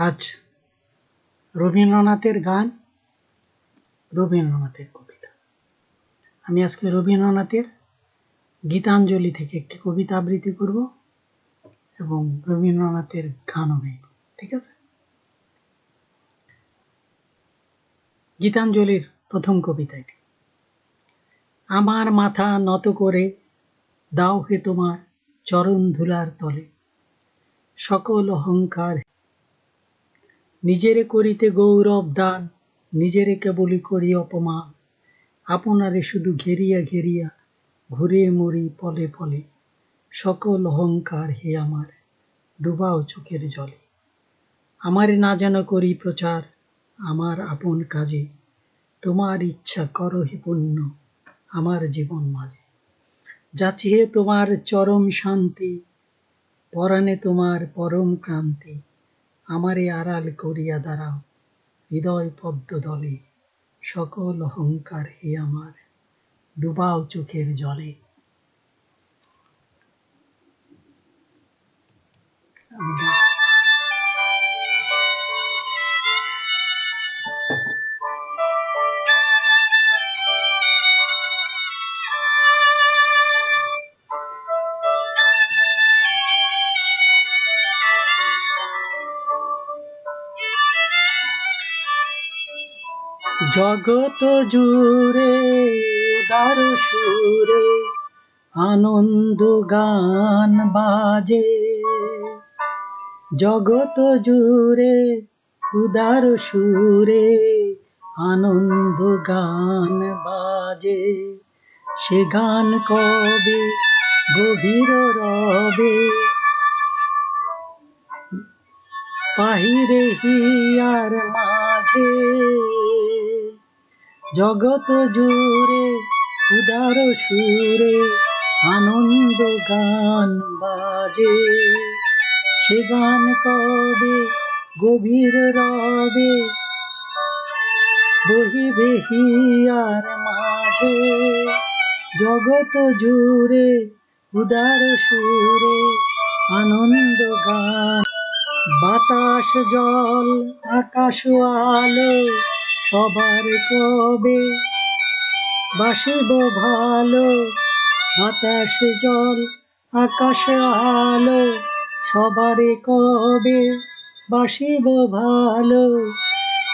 আজ রবীন্দ্রনাথের গান, রবীন্দ্রনাথের কবিতা। আমি আজকে রবীন্দ্রনাথের গীতাঞ্জলি থেকে একটি কবিতা আবৃত্তি করব এবং রবীন্দ্রনাথের গানও গাইব। ঠিক আছে? গীতাঞ্জলির প্রথম কবিতা এটি। আমার মাথা নত করে দাও হে তোমার চরণ ধুলার তলে, সকল অহংকার নিজেরে করিতে গৌরব দান, নিজেরে কেবলই করি অপমান, আপনারে শুধু ঘেরিয়া ঘেরিয়া ঘুরে মরি পলে পলে, সকল অহংকার হে আমার ডুবাও চোখের জলে। আমারে না যেন করি প্রচার আমার আপন কাজে, তোমার ইচ্ছা করো হে পূর্ণ আমার জীবন মাঝে। যাচ্ছি হে তোমার চরম শান্তি, পরাণে তোমার পরম ক্রান্তি, আমারে আড়াল করিয়া দাঁড়াও হৃদয় পদ্ম দলে, সকল অহংকার হে আমার ডুবাও চোখের জলে। জগত জুড়ে উদার সুরে আনন্দ গান বাজে, জগত জুড়ে উদার সুরে আনন্দ গান বাজে, সে গান কবে গভীর রবে বাহিরে হিয়ার মাঝে। জগত জুড়ে উদার সুরে আনন্দ গান বাজে, সে গান কবে গভীর রবে বহিবে হিয়ার মাঝে। জগত জুড়ে উদার সুরে আনন্দ গান, বাতাস জল আকাশ আলো সবার কবে বাসিব ভালো, বাতাস জল আকাশ আলো সবার কবে বাসিব ভালো,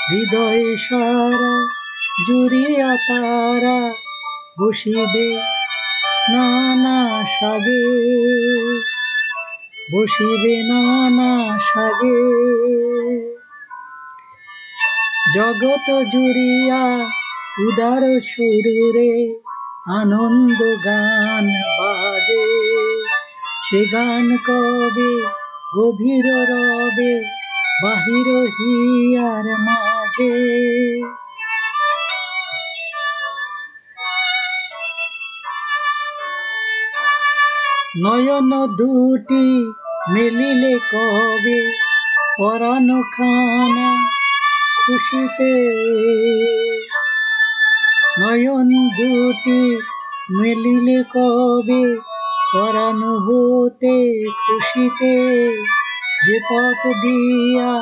হৃদয় সারা জুড়িয়া তারা বসিবে নানা সাজে, বসিবে নানা সাজে। জগত জুড়িয়া উদার সুরে আনন্দ গান বাজে, সে গান কবে গভীর রবে বাহির হিয়ার মাঝে। নয়ন দুটি মেলিলে কবে পরাণ খানা খুশিতে, নয়ন দুটি মেলিলে কবে পরাণ হতে খুশিতে, যে পথ দিয়া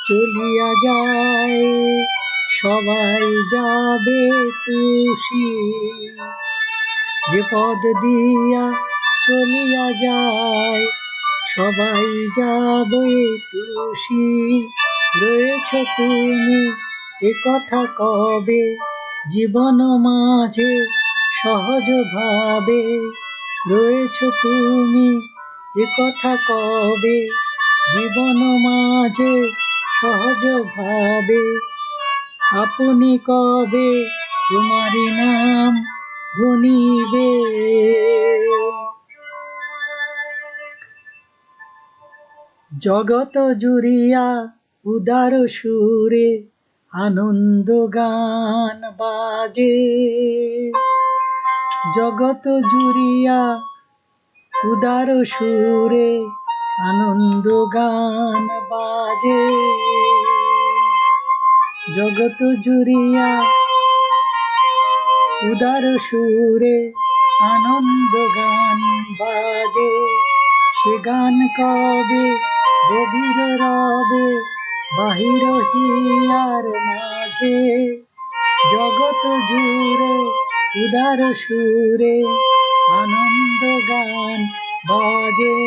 চলিয়া যায় সবাই যাবে তুষি, যে পথ দিয়া চলিয়া যায় সবাই যাবে তুষি। রয়েছ তুমি এ কথা কবে জীবন মাঝে সহজ ভাবে, রয়েছ তুমি এ কথা কবে জীবন মাঝে সহজ ভাবে, আপনি কবে তোমারি নাম ধ্বনিবে। জগত জুড়িয়া উদার সুরে আনন্দ গান বাজে, জগত জুড়িয়া উদার সুরে আনন্দ গান বাজে, জগত জুড়িয়া উদার সুরে আনন্দ গান বাজে, সে গান কবে গভীর রবে বাহির হিয়ার মাঝে জগৎ জুড়ে উদার সুরে আনন্দ গান বাজে।